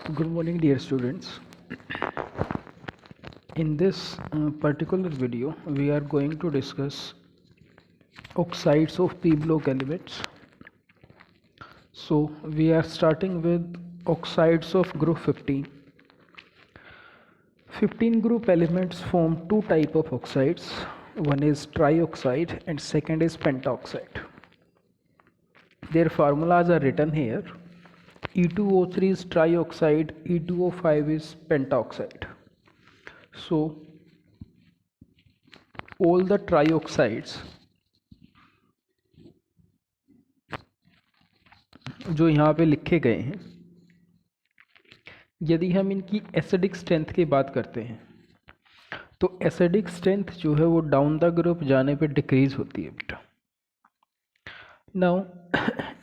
Good morning, dear students. In this particular video, we are going to discuss oxides of p-block elements. So, we are starting with oxides of group 15. 15 group elements form two type of oxides. One is trioxide and second is pentaoxide. Their formulas are written here. E2O3 is trioxide, E2O5 is pentaoxide. So all the trioxides जो यहाँ पे लिखे गए हैं, यदि हम इनकी acidic strength की बात करते हैं तो एसिडिक स्ट्रेंथ जो है वो डाउन द ग्रुप जाने पे डिक्रीज होती है बेटा। नाउ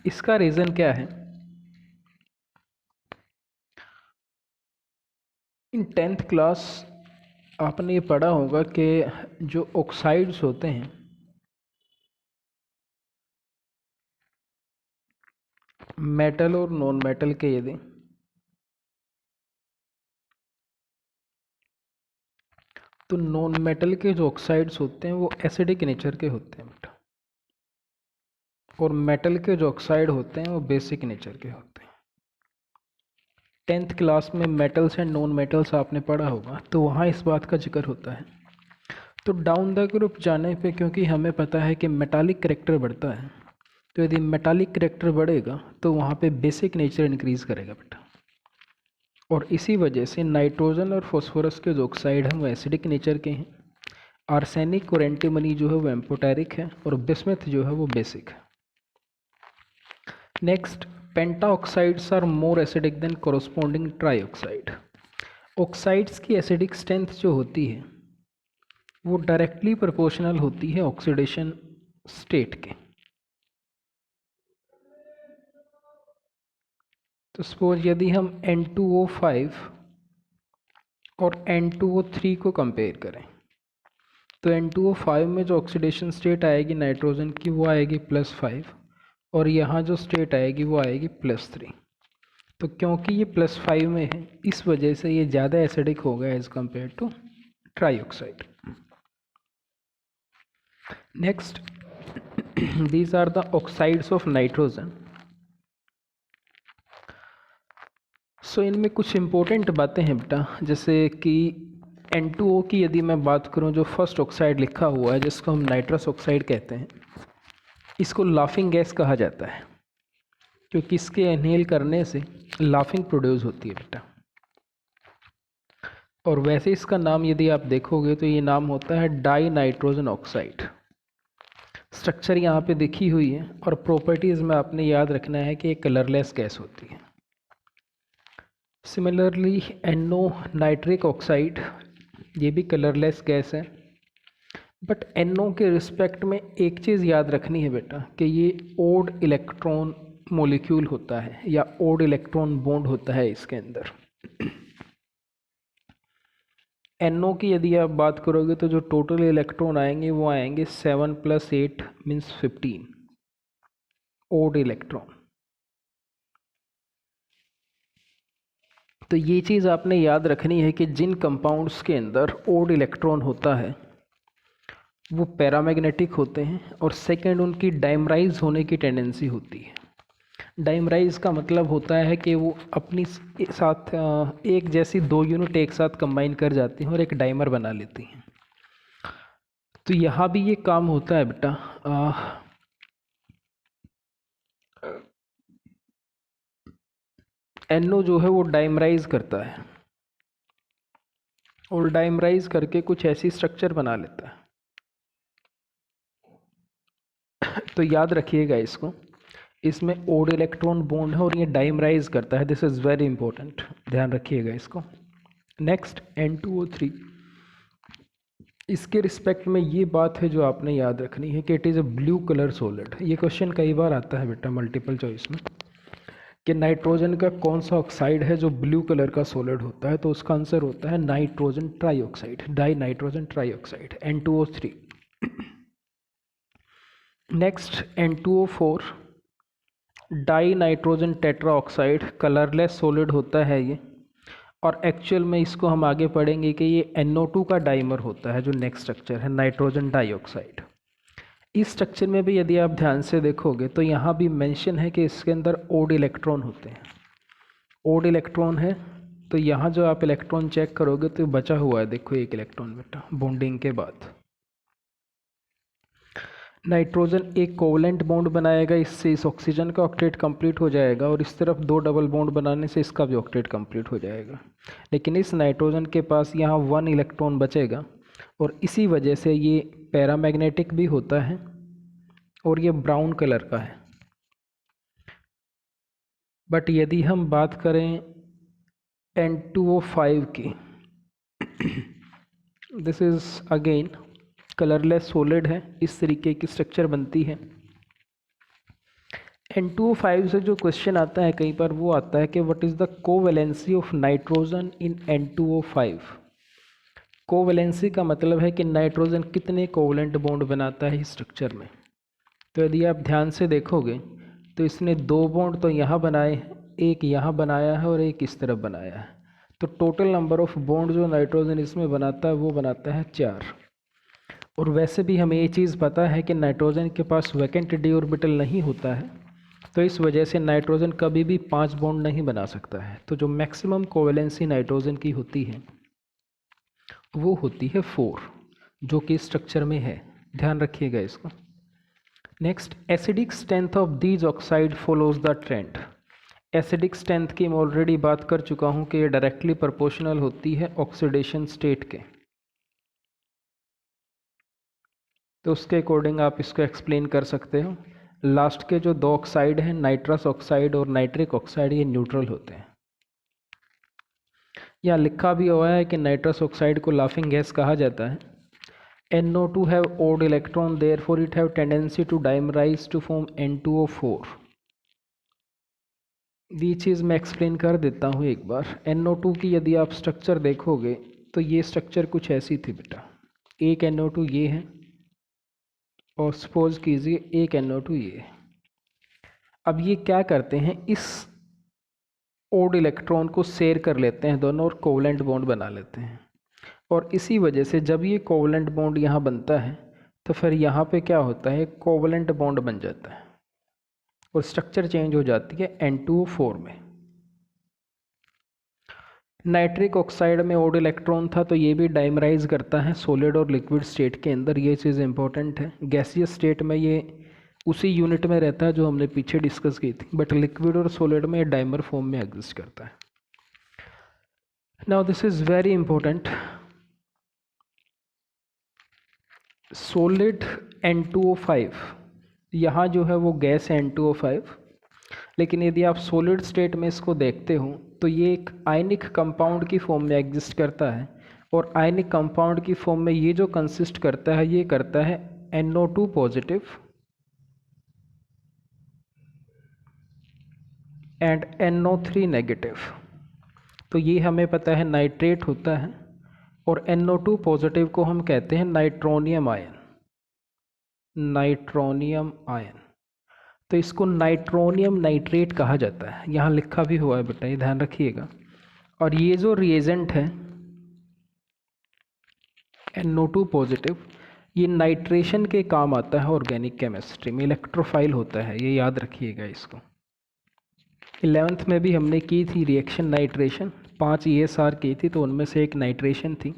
इसका रीज़न क्या है? इन 10th क्लास आपने ये पढ़ा होगा कि जो ऑक्साइड्स होते हैं मेटल और नॉन मेटल के, यदि तो नॉन मेटल के जो ऑक्साइड्स होते हैं वो एसिडिक नेचर के होते हैं बेटा, और मेटल के जो ऑक्साइड होते हैं वो बेसिक नेचर के होते हैं। 10th क्लास में मेटल्स एंड नॉन मेटल्स आपने पढ़ा होगा, तो वहाँ इस बात का जिक्र होता है। तो डाउन द ग्रुप जाने पे, क्योंकि हमें पता है कि मेटालिक करेक्टर बढ़ता है, तो यदि मेटालिक करेक्टर बढ़ेगा तो वहाँ पे बेसिक नेचर इंक्रीज करेगा बेटा, और इसी वजह से नाइट्रोजन और फॉस्फोरस के जो ऑक्साइड हैं वो एसिडिक नेचर के हैं। आर्सेनिक और एंटीमनी जो है वो एम्फोटेरिक है, और बिस्मथ जो है वो बेसिक है। Next, penta oxides are more acidic than corresponding trioxide. Oxides की एसिडिक स्ट्रेंथ जो होती है वो डायरेक्टली प्रोपोर्शनल होती है ऑक्सीडेशन स्टेट के। तो सपोज यदि हम N2O5 और N2O3 को कंपेयर करें तो N2O5 में जो ऑक्सीडेशन स्टेट आएगी नाइट्रोजन की वो आएगी +5, और यहाँ जो स्टेट आएगी वो आएगी +3। तो क्योंकि ये +5 में है, इस वजह से ये ज़्यादा एसिडिक होगा as compared to trioxide. Next, these are the oxides of nitrogen. So इनमें कुछ इंपॉर्टेंट बातें हैं बेटा, जैसे कि N2O की यदि मैं बात करूं, जो फर्स्ट ऑक्साइड लिखा हुआ है जिसको हम नाइट्रस ऑक्साइड कहते हैं, इसको लाफिंग गैस कहा जाता है क्योंकि इसके इनहेल करने से लाफिंग प्रोड्यूस होती है बेटा। और वैसे इसका नाम यदि आप देखोगे तो ये नाम होता है डाई नाइट्रोजन ऑक्साइड। स्ट्रक्चर यहाँ पे देखी हुई है, और प्रॉपर्टीज़ में आपने याद रखना है कि ये कलरलेस गैस होती है। सिमिलरली NO नाइट्रिक ऑक्साइड, ये भी कलरलेस गैस है, बट NO के रिस्पेक्ट में एक चीज़ याद रखनी है बेटा कि ये ओड इलेक्ट्रॉन मॉलिक्यूल होता है या ओड इलेक्ट्रॉन बॉन्ड होता है इसके अंदर। NO की यदि आप बात करोगे तो जो टोटल इलेक्ट्रॉन आएंगे वो आएंगे 7 + 8 मीन्स 15 ओड इलेक्ट्रॉन। तो ये चीज़ आपने याद रखनी है कि जिन कंपाउंड्स के अंदर ओड इलेक्ट्रॉन होता है वो पैरामैग्नेटिक होते हैं, और सेकंड उनकी डाइमराइज होने की टेंडेंसी होती है। डाइमराइज का मतलब होता है कि वो अपनी साथ एक जैसी दो यूनिट एक साथ कंबाइन कर जाती हैं और एक डाइमर बना लेती हैं। तो यहाँ भी ये काम होता है बेटा। NO जो है वो डाइमराइज करता है, और डाइमराइज करके कुछ ऐसी स्ट्रक्चर बना लेता है। तो याद रखिएगा इसको, इसमें ओड इलेक्ट्रॉन बॉन्ड है और ये डाइमराइज करता है। दिस इज़ वेरी इंपॉर्टेंट, ध्यान रखिएगा इसको। नेक्स्ट, N2O3, इसके रिस्पेक्ट में ये बात है जो आपने याद रखनी है कि it is a blue colour solid. ये क्वेश्चन कई बार आता है बेटा मल्टीपल चॉइस में कि नाइट्रोजन का कौन सा ऑक्साइड है जो ब्लू कलर का सॉलिड होता है, तो उसका आंसर होता है nitrogen trioxide, die nitrogen trioxide, N2O3। Next, N2O4 die nitrogen tetra oxide, colourless solid होता है ये, और एक्चुअल में इसको हम आगे पढ़ेंगे कि ये NO2 का डाइमर होता है, जो नेक्स्ट स्ट्रक्चर है नाइट्रोजन डाइऑक्साइड। इस स्ट्रक्चर में भी यदि आप ध्यान से देखोगे तो यहाँ भी मेंशन है कि इसके अंदर ओड इलेक्ट्रॉन होते हैं। ओड इलेक्ट्रॉन है तो यहाँ जो आप इलेक्ट्रॉन चेक करोगे तो बचा हुआ है, देखो एक इलेक्ट्रॉन बेटा बॉन्डिंग के बाद। नाइट्रोजन एक कोवलेंट बॉन्ड बनाएगा, इससे इस ऑक्सीजन का ऑक्टेट कंप्लीट हो जाएगा और इस तरफ 2 डबल बॉन्ड बनाने से इसका भी ऑक्टेट कंप्लीट हो जाएगा। लेकिन इस नाइट्रोजन के पास यहाँ 1 इलेक्ट्रॉन बचेगा और इसी वजह से ये पैरामैग्नेटिक भी होता है और ये ब्राउन कलर का है। बट यदि हम बात करें N2O5 की, this is again colourless solid है, इस तरीके की स्ट्रक्चर बनती है। N2O5 से जो क्वेश्चन आता है कई बार वो आता है कि what is the covalency of nitrogen in N2O5। Covalency का मतलब है कि नाइट्रोजन कितने कोवलेंट बॉन्ड बनाता है इस स्ट्रक्चर में। तो यदि आप ध्यान से देखोगे तो इसने 2 बॉन्ड तो यहाँ बनाए हैं, एक यहाँ बनाया है और एक इस तरफ बनाया है। तो टोटल नंबर ऑफ बॉन्ड जो नाइट्रोजन इसमें बनाता है वो बनाता है 4। और वैसे भी हमें ये चीज़ पता है कि नाइट्रोजन के पास वैकेंट डी ऑर्बिटल नहीं होता है, तो इस वजह से नाइट्रोजन कभी भी 5 बॉन्ड नहीं बना सकता है। तो जो मैक्सिमम कोवैलेंसी नाइट्रोजन की होती है वो होती है 4, जो कि स्ट्रक्चर में है, ध्यान रखिएगा इसको। Next, acidic strength of these oxide follows the trend. Acidic strength की मैं ऑलरेडी बात कर चुका हूँ कि ये डायरेक्टली प्रोपोर्शनल होती है ऑक्सीडेशन स्टेट के, तो उसके अकॉर्डिंग आप इसको एक्सप्लेन कर सकते हो। लास्ट के जो 2 ऑक्साइड हैं, नाइट्रस ऑक्साइड और नाइट्रिक ऑक्साइड, ये न्यूट्रल होते हैं। यहाँ लिखा भी हुआ है कि नाइट्रस ऑक्साइड को लाफिंग गैस कहा जाता है। NO2 have odd electron, therefore it have tendency to dimerize to form N2O4। ये चीज़ मैं एक्सप्लेन कर देता हूँ एक बार। NO2 की यदि आप स्ट्रक्चर देखोगे तो ये स्ट्रक्चर कुछ ऐसी थी बेटा, एक NO2 ये है और सपोज कीजिए एक NO2 ये है। अब ये क्या करते हैं, इस ओड इलेक्ट्रॉन को शेयर कर लेते हैं दोनों और कोवलेंट बॉन्ड बना लेते हैं। और इसी वजह से जब ये कोवलेंट बॉन्ड यहाँ बनता है तो फिर यहाँ पे क्या होता है, कोवलेंट बॉन्ड बन जाता है और स्ट्रक्चर चेंज हो जाती है N2O4 में। नाइट्रिक ऑक्साइड में ओड इलेक्ट्रॉन था तो ये भी डाइमराइज करता है सॉलिड और लिक्विड स्टेट के अंदर, ये चीज़ इंपॉर्टेंट है। गैसियस स्टेट में ये उसी यूनिट में रहता है जो हमने पीछे डिस्कस की थी, बट लिक्विड और सॉलिड में ये डाइमर फॉर्म में एग्जिस्ट करता है। Now this is very important. Solid N2O5, यहाँ जो है वो गैस है N2O5, लेकिन यदि आप सॉलिड स्टेट में इसको देखते हो तो ये एक आयनिक कंपाउंड की फॉर्म में एग्जिस्ट करता है। और आयनिक कंपाउंड की फॉर्म में ये जो कंसिस्ट करता है ये करता है NO2 positive and NO3 negative. तो ये हमें पता है नाइट्रेट होता है और NO2 पॉजिटिव को हम कहते हैं नाइट्रोनियम आयन, नाइट्रोनियम आयन। तो इसको नाइट्रोनियम नाइट्रेट कहा जाता है, यहाँ लिखा भी हुआ है बेटा, ये ध्यान रखिएगा। और ये जो रिएजेंट है NO2 पॉजिटिव, ये नाइट्रेशन के काम आता है ऑर्गेनिक केमिस्ट्री में, इलेक्ट्रोफाइल होता है, ये याद रखिएगा इसको। 11th में भी हमने की थी रिएक्शन नाइट्रेशन, 5 ESR की थी, तो उनमें से एक नाइट्रेशन थी।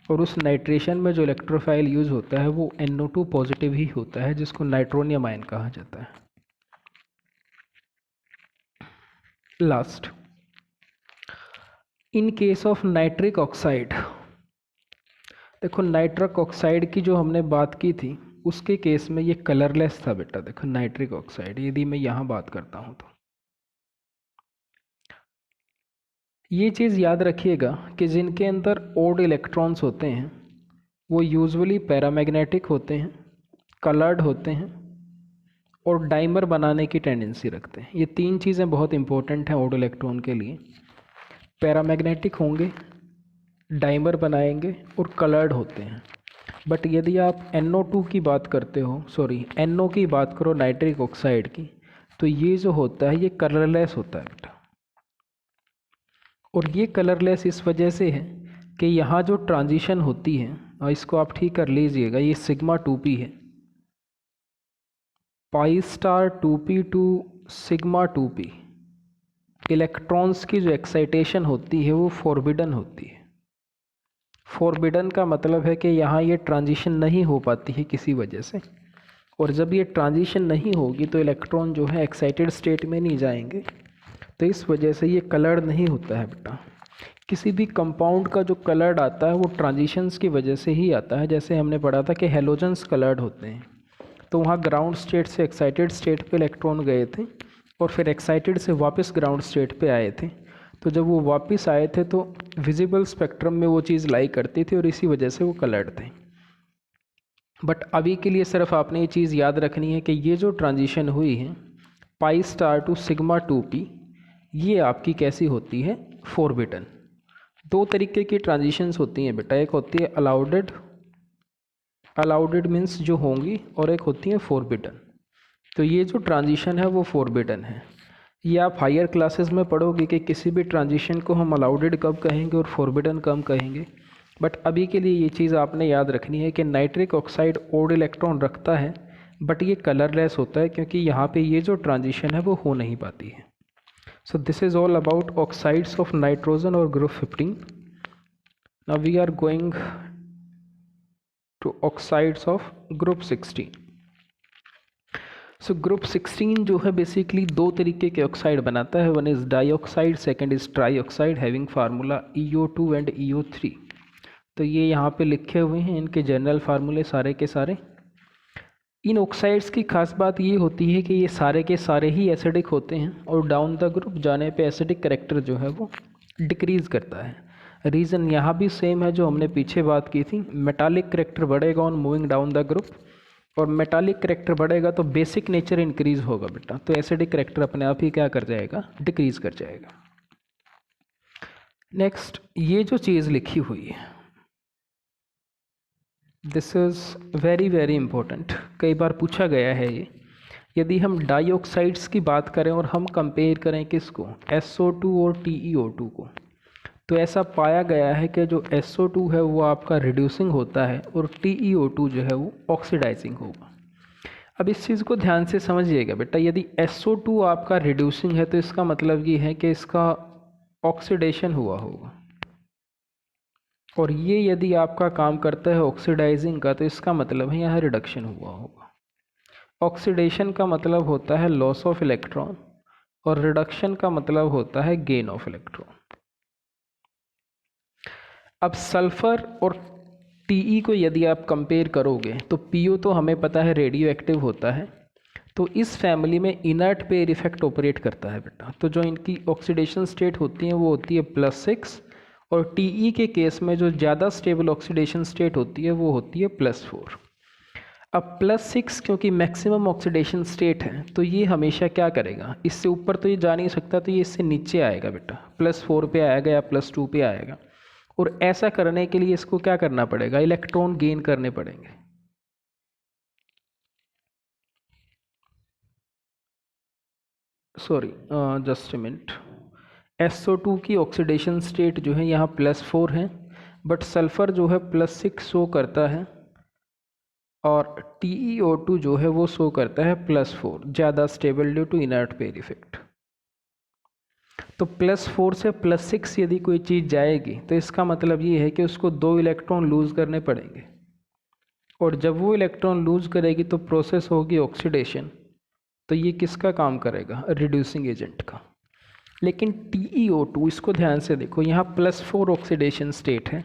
और उस नाइट्रेशन में जो इलेक्ट्रोफाइल यूज़ होता है वो NO2 पॉजिटिव ही होता है, जिसको नाइट्रोनियम आयन कहा जाता है। Last, in case of nitric oxide, देखो नाइट्रिक ऑक्साइड की जो हमने बात की थी उसके केस में ये कलरलेस था बेटा। देखो नाइट्रिक ऑक्साइड, यदि मैं यहाँ बात करता हूँ तो ये चीज़ याद रखिएगा कि जिनके अंदर ओड इलेक्ट्रॉन्स होते हैं वो यूजुअली पैरामैग्नेटिक होते हैं, कलर्ड होते हैं और डाइमर बनाने की टेंडेंसी रखते हैं। ये 3 चीज़ें बहुत इंपॉर्टेंट हैं ओड इलेक्ट्रॉन के लिए। पैरामैग्नेटिक होंगे, डाइमर बनाएंगे और कलर्ड होते हैं। बट यदि आप NO2 की बात करते हो, सॉरी NO की बात करो नाइट्रिक ऑक्साइड की, तो ये जो होता है ये कलरलेस होता है बेटा। और ये कलरलेस इस वजह से है कि यहाँ जो ट्रांजिशन होती है, और इसको आप ठीक कर लीजिएगा, ये सिग्मा 2p है, pi star 2p to sigma 2p, electrons की जो एक्साइटेशन होती है वो फॉरबिडन होती है। फॉरबिडन का मतलब है कि यहाँ ये ट्रांजिशन नहीं हो पाती है किसी वजह से, और जब ये ट्रांजिशन नहीं होगी तो इलेक्ट्रॉन जो है एक्साइटेड स्टेट में नहीं जाएंगे, तो इस वजह से ये कलर्ड नहीं होता है बेटा। किसी भी कंपाउंड का जो कलर्ड आता है वो ट्रांजिशंस की वजह से ही आता है। जैसे हमने पढ़ा था कि हेलोजन्स कलर्ड होते हैं, तो वहाँ ग्राउंड स्टेट से एक्साइटेड स्टेट पे इलेक्ट्रॉन गए थे और फिर एक्साइटेड से वापस ग्राउंड स्टेट पे आए थे, तो जब वो वापस आए थे तो विजिबल स्पेक्ट्रम में वो चीज़ लाई करती थी और इसी वजह से वो कलर्ड थे। बट अभी के लिए सिर्फ आपने ये चीज़ याद रखनी है कि ये जो ट्रांजिशन हुई है pi star to sigma 2p, ये आपकी कैसी होती है, फॉरबिडन। दो तरीके की ट्रांजिशंस होती हैं बेटा, एक होती है अलाउडेड, अलाउडेड मीन्स जो होंगी, और एक होती है फॉरबिडन। तो ये जो ट्रांजिशन है वो फॉरबिडन है। ये आप हायर क्लासेस में पढ़ोगे कि किसी भी ट्रांजिशन को हम अलाउडेड कब कहेंगे और फॉरबिडन कब कहेंगे। बट अभी के लिए ये चीज़ आपने याद रखनी है कि नाइट्रिक ऑक्साइड ओड इलेक्ट्रॉन रखता है, बट ये कलरलेस होता है क्योंकि यहाँ पे ये जो ट्रांजिशन है वो हो नहीं पाती है। So this is all about oxides of nitrogen और group 15. Now we are going to oxides of group 16. So group 16 जो है बेसिकली दो तरीके के ऑक्साइड बनाता है, one is dioxide, second is trioxide, having formula EO2 and EO3. तो ये यहाँ पे लिखे हुए हैं इनके जनरल फार्मूले सारे के सारे। इन ऑक्साइड्स की खास बात ये होती है कि ये सारे के सारे ही एसिडिक होते हैं और डाउन द ग्रुप जाने पे एसिडिक करेक्टर जो है वो डिक्रीज़ करता है। रीज़न यहाँ भी सेम है जो हमने पीछे बात की थी, मेटालिक करेक्टर बढ़ेगा on moving down the group, और मेटालिक करेक्टर बढ़ेगा तो बेसिक नेचर इंक्रीज़ होगा बेटा, तो एसिडिक करेक्टर अपने आप ही क्या कर जाएगा, डिक्रीज़ कर जाएगा। नेक्स्ट, ये जो चीज़ लिखी हुई है, this is very very important, कई बार पूछा गया है ये। यदि हम डाइऑक्साइड्स की बात करें और हम कंपेयर करें किसको, SO2 और TeO2 को, तो ऐसा पाया गया है कि जो SO2 है वो आपका रिड्यूसिंग होता है और TeO2 जो है वो ऑक्सीडाइजिंग होगा। अब इस चीज़ को ध्यान से समझिएगा बेटा, यदि SO2 आपका रिड्यूसिंग है तो इसका मतलब ये है कि इसका ऑक्सीडेशन हुआ होगा, और ये यदि आपका काम करता है ऑक्सीडाइजिंग का तो इसका मतलब है यहाँ रिडक्शन हुआ होगा। ऑक्सीडेशन का मतलब होता है लॉस ऑफ इलेक्ट्रॉन और रिडक्शन का मतलब होता है गेन ऑफ इलेक्ट्रॉन। अब सल्फर और Te को यदि आप कंपेयर करोगे तो PO तो हमें पता है रेडियो एक्टिव होता है, तो इस फैमिली में इनर्ट पेयर इफेक्ट ऑपरेट करता है बेटा। तो जो इनकी ऑक्सीडेशन स्टेट होती है वो होती है +6, और Te के केस में जो ज़्यादा स्टेबल ऑक्सीडेशन स्टेट होती है वो होती है +4। अब +6 क्योंकि मैक्सिमम ऑक्सीडेशन स्टेट है तो ये हमेशा क्या करेगा, इससे ऊपर तो ये जा नहीं सकता, तो ये इससे नीचे आएगा बेटा, +4 पे आएगा या +2 पे आएगा। और ऐसा करने के लिए इसको क्या करना पड़ेगा, इलेक्ट्रॉन गेन करने पड़ेंगे। Sorry, just a minute, SO2 की ऑक्सीडेशन स्टेट जो है यहाँ +4 है, बट सल्फ़र जो है +6 शो करता है, और TeO2 जो है वो शो करता है +4, ज़्यादा stable due to inert pair effect. तो +4 से +6 यदि कोई चीज़ जाएगी तो इसका मतलब ये है कि उसको 2 इलेक्ट्रॉन लूज़ करने पड़ेंगे, और जब वो इलेक्ट्रॉन लूज़ करेगी तो प्रोसेस होगी ऑक्सीडेशन, तो ये किसका काम करेगा, रिड्यूसिंग एजेंट का। लेकिन TeO2, इसको ध्यान से देखो, यहाँ +4 ऑक्सीडेशन स्टेट है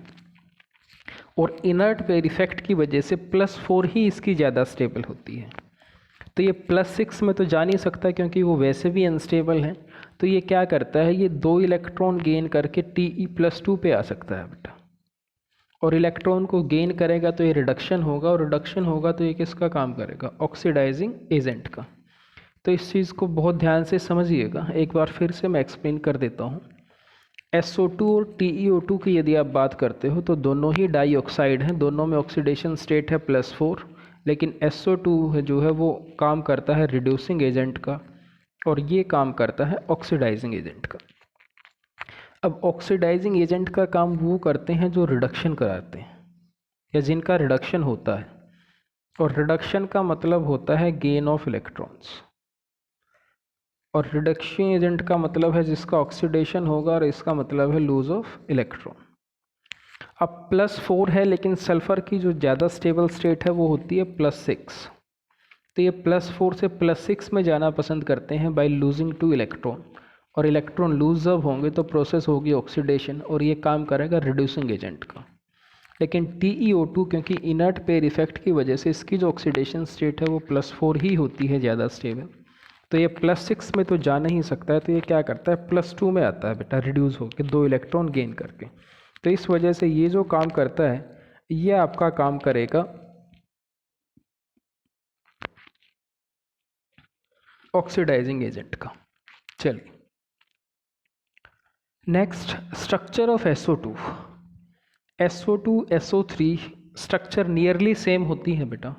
और इनर्ट पेयर इफेक्ट की वजह से +4 ही इसकी ज़्यादा स्टेबल होती है, तो ये +6 में तो जा नहीं सकता क्योंकि वो वैसे भी अनस्टेबल है। तो ये क्या करता है, ये 2 इलेक्ट्रॉन गेन करके Te+2 पे आ सकता है बेटा, और इलेक्ट्रॉन को गेन करेगा तो ये रिडक्शन होगा, और रिडक्शन होगा तो ये किसका काम करेगा, ऑक्सीडाइजिंग एजेंट का। तो इस चीज़ को बहुत ध्यान से समझिएगा, एक बार फिर से मैं एक्सप्लेन कर देता हूँ। SO2 और TeO2 की यदि आप बात करते हो तो दोनों ही डाइऑक्साइड हैं, दोनों में ऑक्सीडेशन स्टेट है +4, लेकिन SO2 जो है वो काम करता है रिड्यूसिंग एजेंट का और ये काम करता है ऑक्सीडाइजिंग एजेंट का। अब ऑक्सीडाइजिंग एजेंट का काम वो करते हैं जो रिडक्शन कराते हैं या जिनका रिडक्शन होता है, और रिडक्शन का मतलब होता है गेन ऑफ इलेक्ट्रॉन्स, और रिडक्शन एजेंट का मतलब है जिसका ऑक्सीडेशन होगा, और इसका मतलब है लूज ऑफ इलेक्ट्रॉन। अब +4 है, लेकिन सल्फ़र की जो ज़्यादा स्टेबल स्टेट है वो होती है +6, तो ये +4 से +6 में जाना पसंद करते हैं बाय लूजिंग 2 इलेक्ट्रॉन, और इलेक्ट्रॉन लूज जब होंगे तो प्रोसेस होगी ऑक्सीडेशन, और ये काम करेगा रिड्यूसिंग एजेंट का। लेकिन TeO2 क्योंकि इनर्ट पेयर इफेक्ट की वजह से इसकी जो ऑक्सीडेशन स्टेट है वो +4 ही होती है ज़्यादा स्टेबल, तो ये +6 में तो जा नहीं सकता है, तो ये क्या करता है +2 में आता है बेटा, रिड्यूस होकर 2 इलेक्ट्रॉन गेन करके। तो इस वजह से ये जो काम करता है ये आपका काम करेगा ऑक्सीडाइजिंग एजेंट का। चलिए next, structure of SO2। SO2 SO3 structure nearly same होती है बेटा,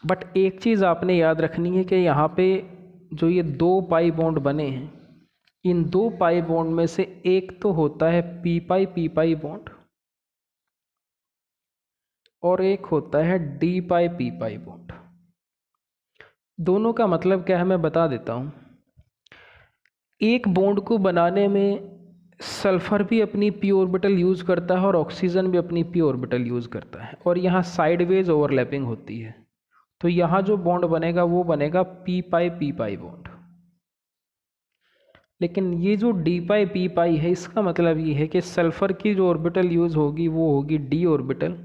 बट एक चीज़ आपने याद रखनी है कि यहाँ पे जो ये 2 पाई बॉन्ड बने हैं, इन 2 पाई बॉन्ड में से एक तो होता है पी पाई बॉन्ड, और एक होता है डी पाई बॉन्ड। दोनों का मतलब क्या है मैं बता देता हूँ। एक बॉन्ड को बनाने में सल्फ़र भी अपनी p ऑर्बिटल यूज़ करता है और ऑक्सीजन भी अपनी p ऑर्बिटल यूज़ करता है, और यहाँ साइडवेज ओवरलैपिंग होती है, तो यहाँ जो बॉन्ड बनेगा वो बनेगा p पाई बॉन्ड। लेकिन ये जो d पाई है, इसका मतलब ये है कि सल्फ़र की जो ऑर्बिटल यूज़ होगी वो होगी d ऑर्बिटल,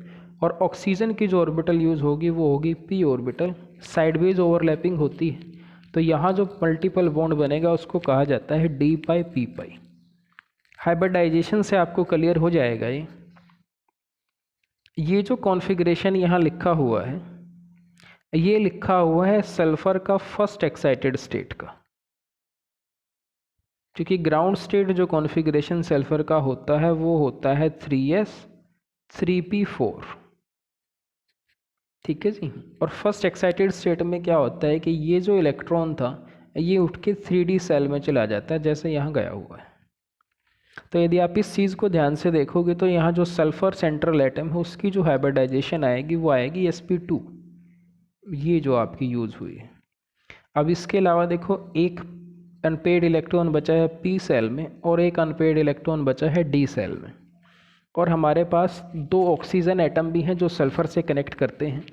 और ऑक्सीजन की जो ऑर्बिटल यूज़ होगी वो होगी p ऑर्बिटल। साइडवेज ओवरलैपिंग होती है, तो यहाँ जो मल्टीपल बॉन्ड बनेगा उसको कहा जाता है d पाई। हाइब्रिडाइजेशन से आपको क्लियर हो जाएगा ये जो कॉन्फ़िगरेशन यहाँ लिखा हुआ है, ये लिखा हुआ है सल्फ़र का फर्स्ट एक्साइटेड स्टेट का, क्योंकि ग्राउंड स्टेट जो कॉन्फ़िगरेशन सल्फ़र का होता है वो होता है 3s 3p4, ठीक है जी। और फर्स्ट एक्साइटेड स्टेट में क्या होता है कि ये जो इलेक्ट्रॉन था ये उठ के 3D सेल में चला जाता है, जैसे यहाँ गया हुआ है। तो यदि आप इस चीज़ को ध्यान से देखोगे तो यहाँ जो सल्फ़र सेंट्रल एटम है उसकी जो हाइब्रिडाइजेशन आएगी वो आएगी sp2, ये जो आपकी यूज़ हुई है। अब इसके अलावा देखो, एक अनपेड इलेक्ट्रॉन बचा है p सेल में और एक अनपेड इलेक्ट्रॉन बचा है d सेल में, और हमारे पास 2 ऑक्सीजन एटम भी हैं जो सल्फ़र से कनेक्ट करते हैं।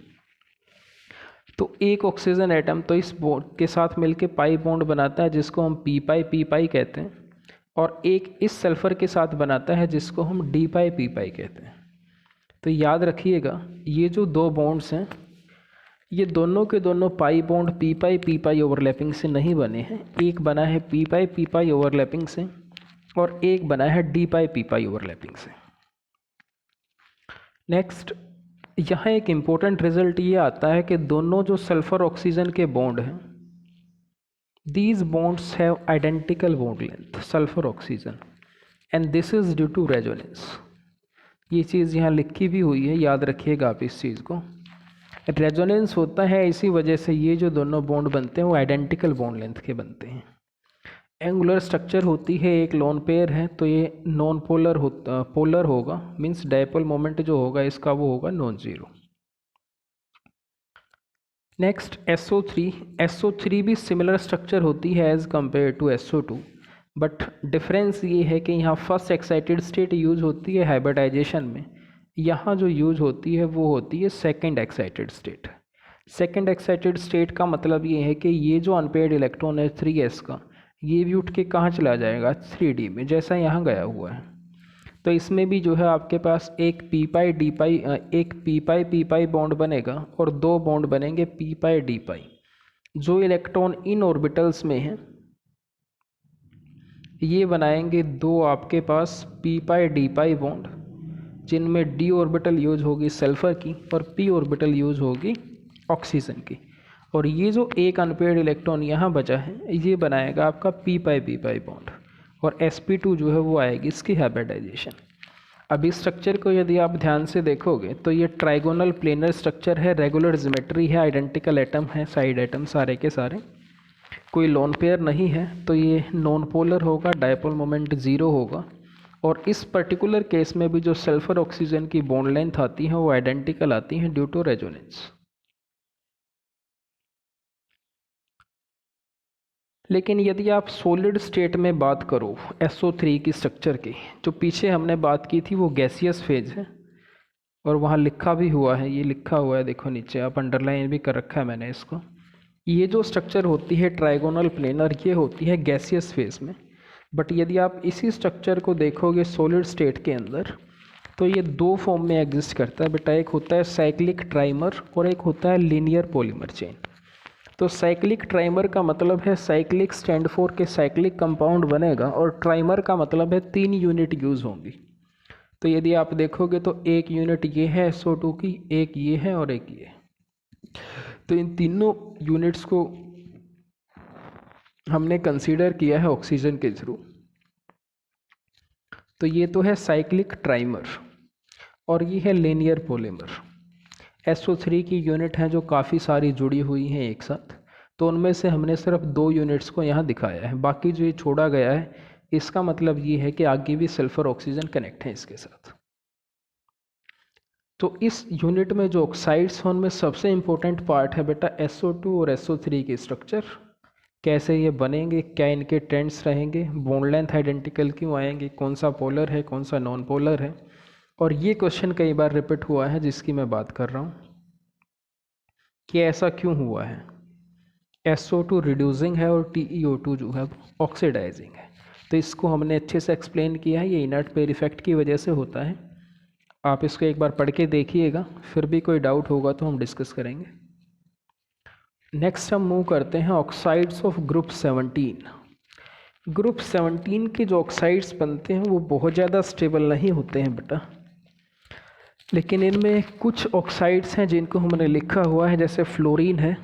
तो एक ऑक्सीजन एटम तो इस बॉन्ड के साथ मिलके पाई बॉन्ड बनाता है जिसको हम p पाई कहते हैं, और एक इस सल्फ़र के साथ बनाता है जिसको हम d पाई कहते हैं। तो याद रखिएगा ये जो 2 बॉन्ड्स हैं ये दोनों के दोनों पाई बॉन्ड p पाई ओवरलैपिंग से नहीं बने हैं, एक बना है p पाई ओवरलैपिंग से और एक बना है d पाई ओवरलैपिंग से। नेक्स्ट, यहाँ एक इम्पोर्टेंट रिजल्ट ये आता है कि दोनों जो सल्फ़र ऑक्सीजन के बॉन्ड हैं, these bonds have identical bond length sulfur oxygen and this is due to resonance। ये चीज़ यहाँ लिखी भी हुई है, याद रखिएगा आप इस चीज़ को। रेजोनेंस होता है इसी वजह से ये जो दोनों बॉन्ड बनते हैं वो आइडेंटिकल बॉन्ड लेंथ के बनते हैं। एंगुलर स्ट्रक्चर होती है, एक लोन पेयर है तो ये नॉन पोलर होगा, मीन्स डायपोल मोमेंट जो होगा इसका वो होगा नॉन ज़ीरो। नेक्स्ट SO3 भी सिमिलर स्ट्रक्चर होती है as compare to SO2, but difference ये है कि यहाँ फर्स्ट एक्साइटेड स्टेट यूज़ होती है हाइब्रिडाइजेशन में, यहाँ जो यूज़ होती है वो होती है second excited state. Second excited state का मतलब ये है कि ये जो अनपेयर्ड इलेक्ट्रॉन है 3s का, ये भी उठ के कहाँ चला जाएगा 3D में, जैसा यहाँ गया हुआ है। तो इसमें भी जो है आपके पास एक p पाई बॉन्ड बनेगा और 2 बॉन्ड बनेंगे p पाई d पाई। जो इलेक्ट्रॉन इन ऑर्बिटल्स में हैं ये बनाएंगे 2 आपके पास p पाई d पाई बॉन्ड, जिनमें d ऑर्बिटल यूज होगी सल्फ़र की और p ऑर्बिटल यूज होगी ऑक्सीजन की। और ये जो एक अनपेयर्ड इलेक्ट्रॉन यहाँ बचा है ये बनाएगा आपका p पाई बॉन्ड, और sp2 जो है वो आएगी इसकी हाइब्रिडाइजेशन। अब इस स्ट्रक्चर को यदि आप ध्यान से देखोगे तो ये ट्राइगोनल प्लेनर स्ट्रक्चर है, रेगुलर ज्योमेट्री है, आइडेंटिकल एटम है, साइड एटम सारे के सारे। कोई लोन पेयर नहीं है तो ये नॉन पोलर होगा, डायपोल मोमेंट 0 होगा। और इस पर्टिकुलर केस में भी जो सल्फर ऑक्सीजन की बॉन्ड लेंथ आती है वो आइडेंटिकल आती है ड्यू टू रेजोनेंस। लेकिन यदि आप सॉलिड स्टेट में बात करो SO3 की स्ट्रक्चर की, जो पीछे हमने बात की थी वो गैसियस फेज है, और वहाँ लिखा भी हुआ है, ये लिखा हुआ है देखो नीचे, आप अंडरलाइन भी कर रखा है मैंने इसको। ये जो स्ट्रक्चर होती है ट्राइगोनल प्लेनर, ये होती है गैसियस फेज में। बट यदि आप इसी स्ट्रक्चर को देखोगे सॉलिड स्टेट के अंदर तो ये दो फॉर्म में एग्जिस्ट करता है बेटा। एक होता है साइक्लिक ट्राइमर और एक होता है लीनियर पॉलीमर चेन। तो साइक्लिक ट्राइमर का मतलब है साइक्लिक स्टैंड फॉर के साइक्लिक कंपाउंड बनेगा, और ट्राइमर का मतलब है 3 यूनिट यूज़ होंगी। तो यदि आप देखोगे तो एक यूनिट ये है SO2 की, एक ये है और एक ये। तो इन तीनों यूनिट्स को हमने कंसीडर किया है ऑक्सीजन के थ्रू। तो ये तो है साइक्लिक ट्राइमर, और ये है लीनियर पॉलीमर। SO3 की यूनिट हैं जो काफ़ी सारी जुड़ी हुई हैं एक साथ, तो उनमें से हमने सिर्फ 2 यूनिट्स को यहाँ दिखाया है, बाकी जो ये छोड़ा गया है इसका मतलब ये है कि आगे भी सल्फर ऑक्सीजन कनेक्ट है इसके साथ। तो इस यूनिट में जो ऑक्साइड्स हैं उनमें सबसे इम्पोर्टेंट पार्ट है बेटा SO2 और SO3 की स्ट्रक्चर, कैसे ये बनेंगे, क्या इनके ट्रेंड्स रहेंगे, बॉन्ड लेंथ आइडेंटिकल क्यों आएंगे, कौन सा पोलर है कौन सा नॉन पोलर है। और ये क्वेश्चन कई बार रिपीट हुआ है जिसकी मैं बात कर रहा हूँ कि ऐसा क्यों हुआ है। SO2 रिड्यूसिंग है और TeO2 जो है ऑक्सीडाइजिंग है। तो इसको हमने अच्छे से एक्सप्लेन किया है, ये इनर्ट पेयर इफेक्ट की वजह से होता है। आप इसको एक बार पढ़ के देखिएगा, फिर भी कोई डाउट होगा तो हम डिस्कस करेंगे। नेक्स्ट हम मूव करते हैं ऑक्साइड्स ऑफ ग्रुप 17। ग्रुप 17 के जो ऑक्साइड्स बनते हैं वो बहुत ज़्यादा स्टेबल नहीं होते हैं बेटा, लेकिन इनमें कुछ ऑक्साइड्स हैं जिनको हमने लिखा हुआ है, जैसे फ्लोरीन है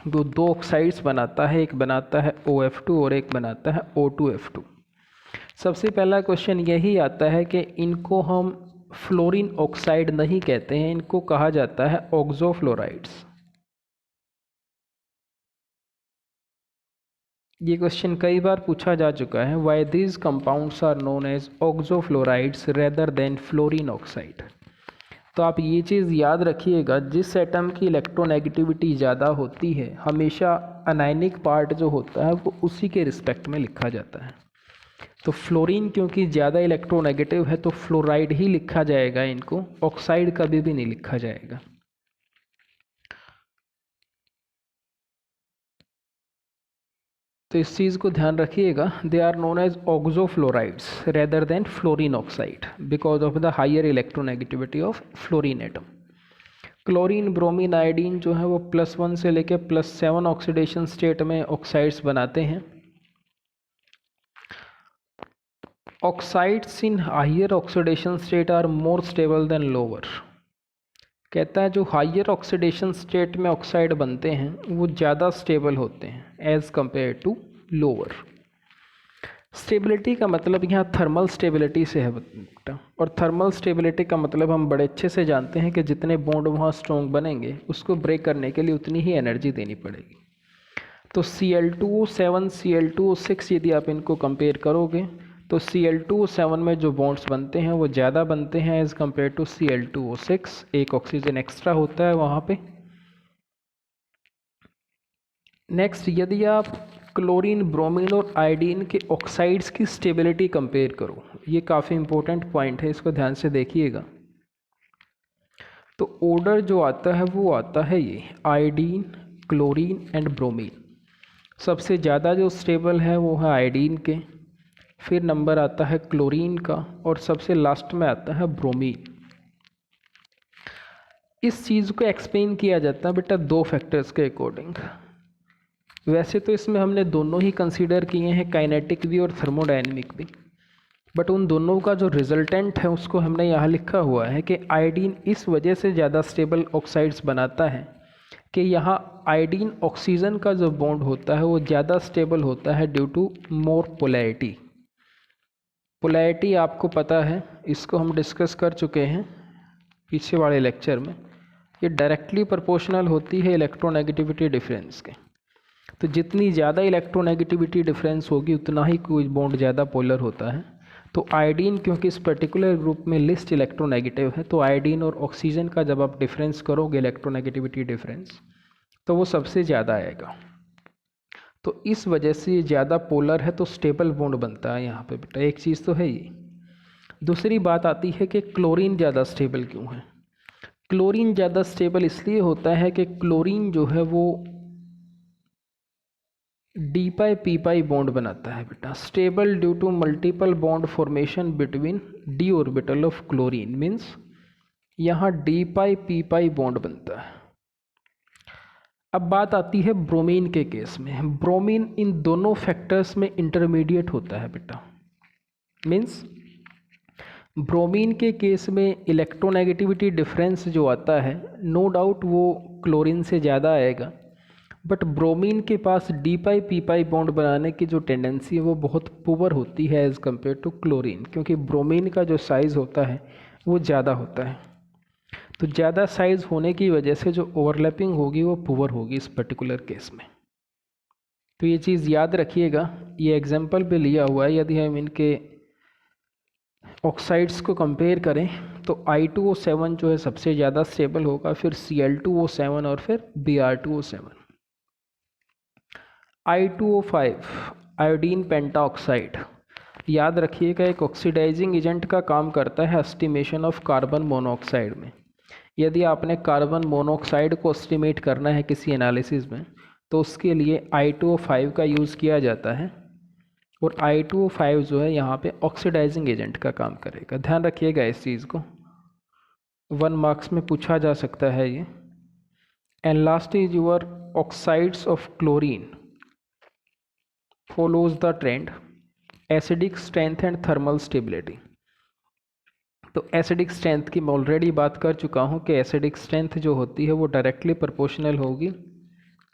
जो 2 ऑक्साइड्स बनाता है, एक बनाता है OF2 और एक बनाता है O2F2। सबसे पहला क्वेश्चन यही आता है कि इनको हम फ्लोरीन ऑक्साइड नहीं कहते हैं, इनको कहा जाता है ऑक्सोफ्लोराइड्स। ये क्वेश्चन कई बार पूछा जा चुका है, why these compounds are known as oxofluorides rather than fluorine oxide. तो आप ये चीज़ याद रखिएगा, जिस एटम की इलेक्ट्रोनेगेटिविटी ज़्यादा होती है हमेशा अनायनिक पार्ट जो होता है वो उसी के रिस्पेक्ट में लिखा जाता है। तो फ्लोरीन क्योंकि ज़्यादा इलेक्ट्रोनेगेटिव है तो फ्लोराइड ही लिखा जाएगा, इनको ऑक्साइड कभी भी नहीं लिखा जाएगा। तो इस चीज़ को ध्यान रखिएगा, they are known as oxofluorides rather than fluorine oxide because of the higher electronegativity of fluorine atom. Chlorine, bromine, iodine जो है वो +1 से लेकर +7 ऑक्सीडेशन स्टेट में ऑक्साइड्स बनाते हैं। Oxides in higher oxidation state are more stable than lower. कहता है जो हायर ऑक्सीडेशन स्टेट में ऑक्साइड बनते हैं वो ज़्यादा स्टेबल होते हैं as compare to lower. Stability का मतलब यहाँ थर्मल स्टेबिलिटी से है बेटा, और थर्मल स्टेबिलिटी का मतलब हम बड़े अच्छे से जानते हैं कि जितने बॉन्ड वहाँ स्ट्रॉन्ग बनेंगे उसको ब्रेक करने के लिए उतनी ही एनर्जी देनी पड़ेगी। तो Cl2O7 Cl2O6 यदि आप इनको कंपेयर करोगे तो Cl2O7 में जो बॉन्ड्स बनते हैं वो ज़्यादा बनते हैं एज़ कम्पेयर टू Cl2O6, एक ऑक्सीजन एक्स्ट्रा होता है वहाँ पे। नेक्स्ट, यदि आप क्लोरीन, ब्रोमीन और आयोडीन के ऑक्साइड्स की स्टेबिलिटी कंपेयर करो, ये काफ़ी इंपॉर्टेंट पॉइंट है, इसको ध्यान से देखिएगा। तो ऑर्डर जो आता है वो आता है ये आयोडीन, क्लोरीन एंड ब्रोमीन। सबसे ज़्यादा जो स्टेबल है वो है आयोडीन के, फिर नंबर आता है क्लोरीन का, और सबसे लास्ट में आता है ब्रोमीन। इस चीज़ को एक्सप्लेन किया जाता है बेटा 2 फैक्टर्स के अकॉर्डिंग। वैसे तो इसमें हमने दोनों ही कंसीडर किए हैं, काइनेटिक भी और थर्मोडायनेमिक भी, बट उन दोनों का जो रिजल्टेंट है उसको हमने यहाँ लिखा हुआ है कि आयोडीन इस वजह से ज़्यादा स्टेबल ऑक्साइड्स बनाता है कि यहाँ आयोडीन ऑक्सीजन का जो बॉन्ड होता है वो ज़्यादा स्टेबल होता है due to more polarity. Polarity आपको पता है, इसको हम डिस्कस कर चुके हैं पीछे वाले लेक्चर में। ये डायरेक्टली प्रोपोर्शनल होती है इलेक्ट्रोनेगेटिविटी डिफरेंस के। तो जितनी ज़्यादा इलेक्ट्रोनेगेटिविटी डिफरेंस होगी उतना ही कोई बॉन्ड ज़्यादा पोलर होता है। तो आयोडीन क्योंकि इस पर्टिकुलर ग्रुप में लिस्ट इलेक्ट्रोनेगेटिव है, तो आयोडीन और ऑक्सीजन का जब आप डिफरेंस करोगे इलेक्ट्रोनेगेटिविटी डिफरेंस, तो वो सबसे ज़्यादा आएगा। तो इस वजह से ये ज़्यादा पोलर है तो स्टेबल बॉन्ड बनता है यहाँ पे बेटा, एक चीज़ तो है ये। दूसरी बात आती है कि क्लोरीन ज़्यादा स्टेबल क्यों है। क्लोरीन ज़्यादा स्टेबल इसलिए होता है कि क्लोरीन जो है वो d pi p pi bond बनाता है बेटा। Stable due to multiple bond formation between d orbital of chlorine, means यहाँ d pi p pi bond बनता है। अब बात आती है ब्रोमीन के केस में। ब्रोमीन इन दोनों फैक्टर्स में इंटरमीडिएट होता है बेटा, मीन्स ब्रोमीन के केस में इलेक्ट्रोनेगेटिविटी डिफरेंस जो आता है नो डाउट वो क्लोरीन से ज़्यादा आएगा, बट ब्रोमीन के पास D pi p pi bond बनाने की जो टेंडेंसी है वो बहुत पुअर होती है एज़ कम्पेयर टू क्लोरीन, क्योंकि ब्रोमीन का जो साइज़ होता है वो ज़्यादा होता है। तो ज़्यादा साइज़ होने की वजह से जो ओवरलैपिंग होगी वो पुअर होगी इस पर्टिकुलर केस में। तो ये चीज़ याद रखिएगा, ये एग्जाम्पल पे लिया हुआ है। यदि हम इनके ऑक्साइड्स को कंपेयर करें तो I2O7 जो है सबसे ज़्यादा स्टेबल होगा, फिर Cl2O7 और फिर Br2O7। I2O5 आयोडीन पेंटाऑक्साइड, याद रखिएगा एक ऑक्सीडाइजिंग एजेंट का काम करता है एस्टिमेशन ऑफ कार्बन मोनोऑक्साइड में। यदि आपने कार्बन मोनोऑक्साइड को एस्टिमेट करना है किसी एनालिसिस में तो उसके लिए I2O5 का यूज़ किया जाता है, और I2O5 जो है यहाँ पे ऑक्सीडाइजिंग एजेंट का काम करेगा। ध्यान रखिएगा इस चीज़ को, 1 मार्क्स में पूछा जा सकता है ये। And last is your oxides of chlorine follows the trend acidic strength and thermal stability. तो एसिडिक स्ट्रेंथ की मैं ऑलरेडी बात कर चुका हूँ कि एसिडिक स्ट्रेंथ जो होती है वो डायरेक्टली प्रोपोर्शनल होगी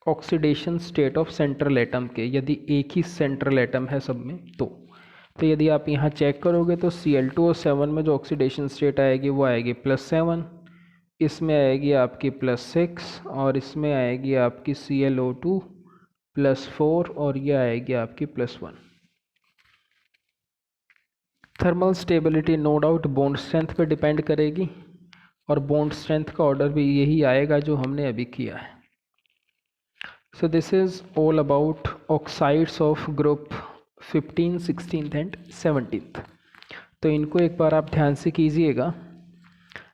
oxidation state of central atom के, यदि एक ही सेंट्रल एटम है सब में तो यदि आप यहाँ चेक करोगे तो Cl2O7 में जो ऑक्सीडेशन स्टेट आएगी वो आएगी +7, इसमें आएगी आपकी +6 और इसमें आएगी आपकी ClO2 +4 और ये आएगी आपकी +1। Thermal stability no doubt bond strength पे डिपेंड करेगी, और बॉन्ड स्ट्रेंथ का ऑर्डर भी यही आएगा जो हमने अभी किया है। So this is all about oxides of group 15, 16th and 17th। तो इनको एक बार आप ध्यान से कीजिएगा।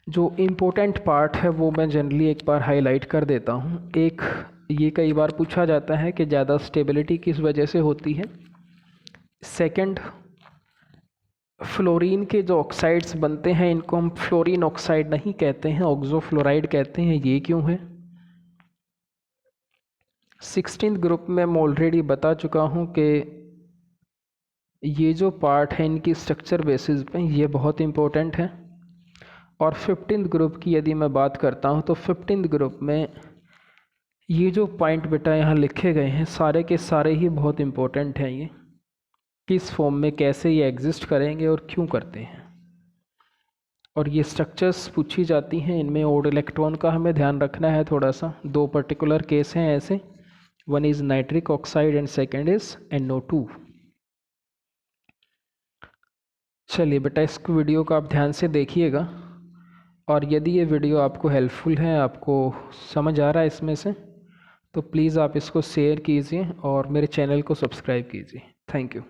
जो इम्पोर्टेंट पार्ट है वो मैं जनरली एक बार हाईलाइट कर देता हूँ। एक ये कई बार पूछा जाता है कि ज़्यादा स्टेबिलिटी किस वजह से होती है। सेकंड, फ्लोरीन के जो ऑक्साइड्स बनते हैं इनको हम फ्लोरीन ऑक्साइड नहीं कहते हैं, ऑक्सोफ्लोराइड कहते हैं, ये क्यों है। 16th ग्रुप में मैं ऑलरेडी बता चुका हूँ कि ये जो पार्ट है इनकी स्ट्रक्चर बेसिस पे ये बहुत इम्पोर्टेंट है। और 15th ग्रुप की यदि मैं बात करता हूँ तो 15th ग्रुप में ये जो पॉइंट बेटा यहाँ लिखे गए हैं सारे के सारे ही बहुत इम्पोर्टेंट हैं। ये किस फॉर्म में कैसे ये एग्जिस्ट करेंगे और क्यों करते हैं, और ये स्ट्रक्चर्स पूछी जाती हैं। इनमें ओड इलेक्ट्रॉन का हमें ध्यान रखना है थोड़ा सा। 2 पर्टिकुलर केस हैं ऐसे, one is nitric oxide and second is NO2। चलिए बेटा इस वीडियो को आप ध्यान से देखिएगा, और यदि ये वीडियो आपको हेल्पफुल है, आपको समझ आ रहा है इसमें से, तो प्लीज़ आप इसको शेयर कीजिए और मेरे चैनल को सब्सक्राइब कीजिए। Thank you.